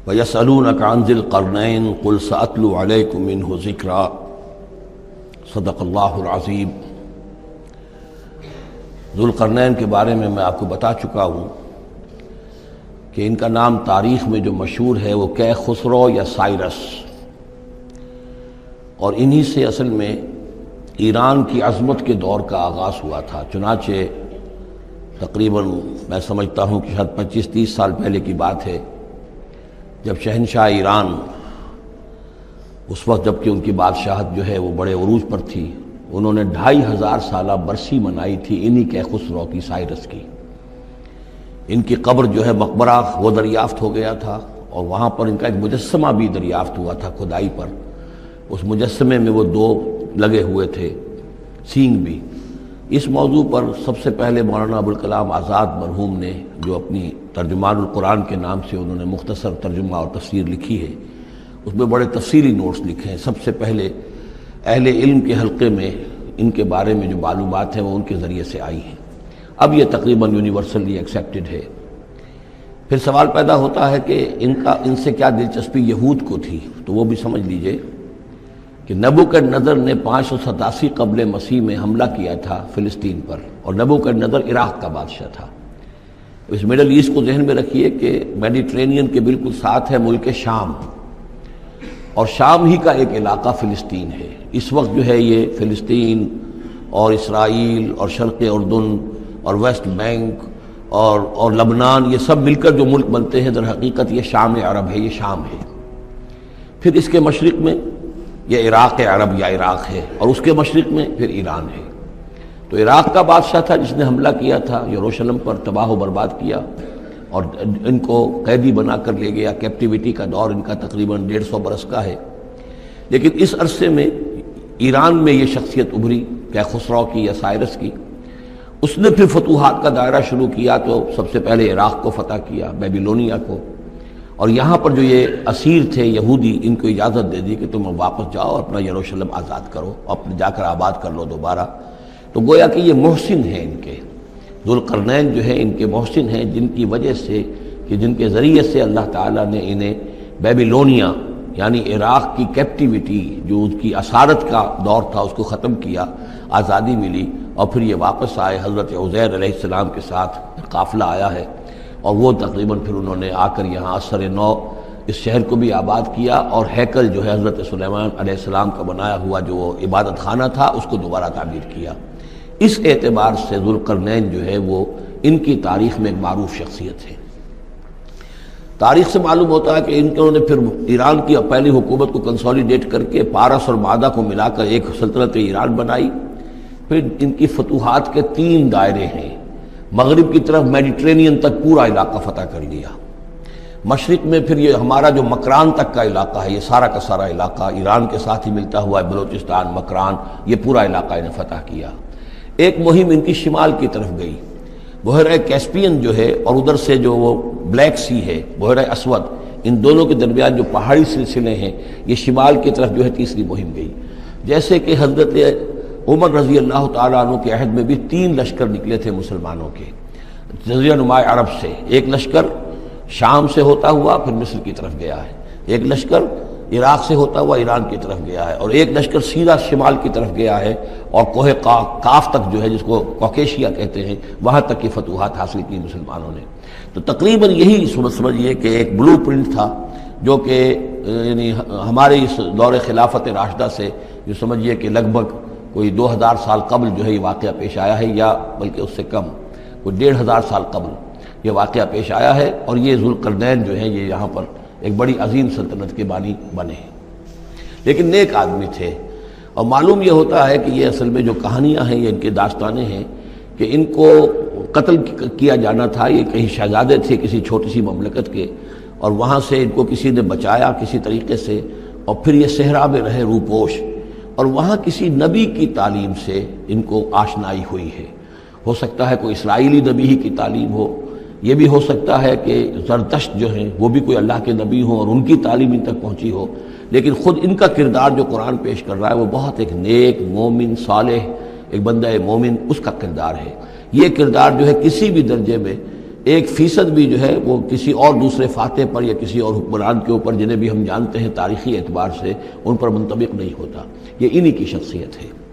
وَيَسْأَلُونَكَ عَنْ ذِي الْقَرْنَيْنِ قُلْ سَأَتْلُو عَلَيْكُم مِّنْهُ ذِكْرًا صدق اللہ العظیم۔ ذوالقرنین کے بارے میں آپ کو بتا چکا ہوں کہ ان کا نام تاریخ میں جو مشہور ہے وہ کیخسرو یا سائرس، اور انہی سے اصل میں ایران کی عظمت کے دور کا آغاز ہوا تھا۔ چنانچہ تقریباً میں سمجھتا ہوں کہ شاید 25-30 سال پہلے کی بات ہے، جب شہنشاہ ایران اس وقت جب کہ ان کی بادشاہت جو ہے وہ بڑے عروج پر تھی، انہوں نے 2500 سالہ برسی منائی تھی انہی کیخسرو کی، سائرس کی۔ ان کی قبر جو ہے مقبرہ وہ دریافت ہو گیا تھا، اور وہاں پر ان کا ایک مجسمہ بھی دریافت ہوا تھا کھدائی پر۔ اس مجسمے میں وہ 2 لگے ہوئے تھے سینگ بھی۔ اس موضوع پر سب سے پہلے مولانا ابوالکلام آزاد مرحوم نے جو اپنی ترجمان القرآن کے نام سے انہوں نے مختصر ترجمہ اور تفسیر لکھی ہے، اس میں بڑے تفصیلی نوٹس لکھے ہیں۔ سب سے پہلے اہل علم کے حلقے میں ان کے بارے میں جو معلومات ہیں وہ ان کے ذریعے سے آئی ہیں، اب یہ تقریباً یونیورسلی ایکسیپٹڈ ہے۔ پھر سوال پیدا ہوتا ہے کہ ان سے کیا دلچسپی یہود کو تھی، تو وہ بھی سمجھ لیجئے کہ نبوکدنضر نے 587 قبل مسیح میں حملہ کیا تھا فلسطین پر، اور نبوکدنضر عراق کا بادشاہ تھا۔ اس مڈل ایسٹ کو ذہن میں رکھیے کہ میڈیٹرینین کے بالکل ساتھ ہے ملک شام، اور شام ہی کا ایک علاقہ فلسطین ہے۔ اس وقت جو ہے یہ فلسطین اور اسرائیل اور شرق اردن اور ویسٹ بینک اور لبنان، یہ سب مل کر جو ملک بنتے ہیں، در حقیقت یہ شام عرب ہے، یہ شام ہے۔ پھر اس کے مشرق میں یہ عراق عرب یا عراق ہے، اور اس کے مشرق میں پھر ایران ہے۔ تو عراق کا بادشاہ تھا جس نے حملہ کیا تھا یروشلم پر، تباہ و برباد کیا، اور ان کو قیدی بنا کر لے گیا۔ کیپٹیوٹی کا دور ان کا تقریباً 150 برس کا ہے۔ لیکن اس عرصے میں ایران میں یہ شخصیت ابھری کیخسرو کی یا سائرس کی۔ اس نے پھر فتوحات کا دائرہ شروع کیا، تو سب سے پہلے عراق کو فتح کیا، بیبیلونیا کو، اور یہاں پر جو یہ اسیر تھے یہودی، ان کو اجازت دے دی کہ تم واپس جاؤ، اپنا یروشلم آزاد کرو، اپنے جا کر آباد کر لو دوبارہ۔ تو گویا کہ یہ محسن ہیں ان کے، ذوالقرنین جو ہے ان کے محسن ہیں، جن کی وجہ سے کہ جن کے ذریعے سے اللہ تعالیٰ نے انہیں بیبیلونیا یعنی عراق کی کیپٹیوٹی جو اس کی اسارت کا دور تھا اس کو ختم کیا، آزادی ملی، اور پھر یہ واپس آئے۔ حضرت عزیر علیہ السلام کے ساتھ قافلہ آیا ہے، اور وہ تقریباً پھر انہوں نے آ کر یہاں اثر نو اس شہر کو بھی آباد کیا، اور ہیکل جو ہے حضرت سلیمان علیہ السلام کا بنایا ہوا جو عبادت خانہ تھا اس کو دوبارہ تعمیر کیا۔ اس اعتبار سے ذوالقرنین جو ہے وہ ان کی تاریخ میں ایک معروف شخصیت ہے۔ تاریخ سے معلوم ہوتا ہے کہ انہوں نے پھر ایران کی پہلی حکومت کو کنسولیڈیٹ کر کے پارس اور مادہ کو ملا کر ایک سلطنت ایران بنائی۔ پھر ان کی فتوحات کے 3 دائرے ہیں۔ مغرب کی طرف میڈیٹرینین تک پورا علاقہ فتح کر لیا۔ مشرق میں پھر یہ ہمارا جو مکران تک کا علاقہ ہے، یہ سارا کا سارا علاقہ ایران کے ساتھ ہی ملتا ہوا ہے، بلوچستان، مکران، یہ پورا علاقہ انہیں فتح کیا۔ ایک مہم ان کی شمال کی طرف گئی، بحیرہ کیسپین جو ہے، اور ادھر سے جو وہ بلیک سی ہے، بحیرہ اسود، ان دونوں کے درمیان جو پہاڑی سلسلے ہیں، یہ شمال کی طرف جو ہے تیسری مہم گئی۔ جیسے کہ حضرت عمر رضی اللہ تعالیٰ عنہ کے عہد میں بھی 3 لشکر نکلے تھے مسلمانوں کے جزیرہ نما عرب سے۔ ایک لشکر شام سے ہوتا ہوا پھر مصر کی طرف گیا ہے، ایک لشکر عراق سے ہوتا ہوا ایران کی طرف گیا ہے، اور ایک لشکر سیدھا شمال کی طرف گیا ہے، اور کوہ کاف تک جو ہے جس کو کوکیشیا کہتے ہیں، وہاں تک کی فتوحات حاصل کی مسلمانوں نے۔ تو تقریباً یہی سمجھیے کہ ایک بلو پرنٹ تھا جو کہ یعنی ہمارے اس دور خلافت راشدہ سے جو سمجھیے کہ لگ بھگ کوئی 2000 سال قبل جو ہے یہ واقعہ پیش آیا ہے، یا بلکہ اس سے کم، کوئی 1500 سال قبل یہ واقعہ پیش آیا ہے۔ اور یہ ذوالقرنین جو ہیں یہ یہاں پر ایک بڑی عظیم سلطنت کے بانی بنے ہیں، لیکن نیک آدمی تھے۔ اور معلوم یہ ہوتا ہے کہ یہ اصل میں جو کہانیاں ہیں، یہ ان کے داستانیں ہیں کہ ان کو قتل کیا جانا تھا۔ یہ کہیں شہزادے تھے کسی چھوٹی سی مملکت کے، اور وہاں سے ان کو کسی نے بچایا کسی طریقے سے، اور پھر یہ صحرا میں رہے روپوش، اور وہاں کسی نبی کی تعلیم سے ان کو آشنائی ہوئی ہے۔ ہو سکتا ہے کوئی اسرائیلی نبی ہی کی تعلیم ہو، یہ بھی ہو سکتا ہے کہ زرتشت جو ہیں وہ بھی کوئی اللہ کے نبی ہوں اور ان کی تعلیم ان تک پہنچی ہو، لیکن خود ان کا کردار جو قرآن پیش کر رہا ہے وہ بہت ایک نیک، مومن، صالح، ایک بندہ مومن، اس کا کردار ہے۔ یہ کردار جو ہے کسی بھی درجے میں ایک فیصد بھی جو ہے وہ کسی اور دوسرے فاتح پر یا کسی اور حکمران کے اوپر جنہیں بھی ہم جانتے ہیں تاریخی اعتبار سے ان پر منطبق نہیں ہوتا. یہ انہی کی شخصیت ہے.